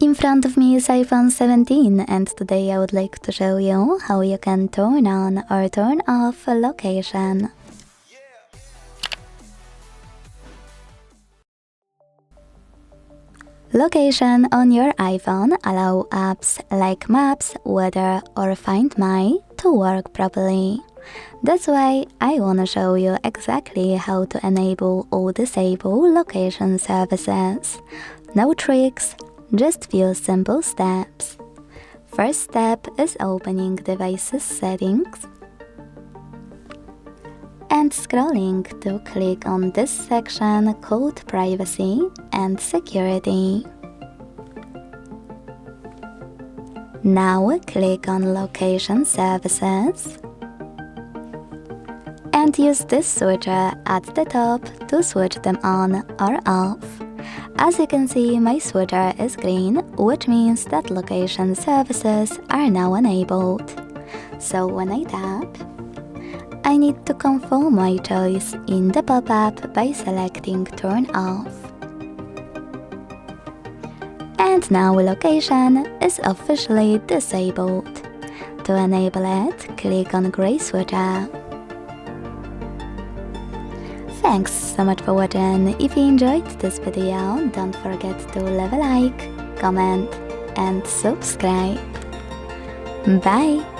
In front of me is iPhone 17 and today I would like to show you how you can turn on or turn off location. Location on your iPhone allow apps like Maps, Weather or Find My to work properly. That's why I wanna show you exactly how to enable or disable location services. No tricks, just few simple steps. First step is opening device's settings and scrolling to click on this section called Privacy and Security. Now click on Location Services and use this switcher at the top to switch them on or off. As you can see, my switcher is green, which means that location services are now enabled. So when I tap, I need to confirm my choice in the pop-up by selecting Turn Off. And now location is officially disabled. To enable it, click on gray switcher. Thanks so much for watching. If you enjoyed this video, don't forget to leave a like, comment and subscribe. Bye!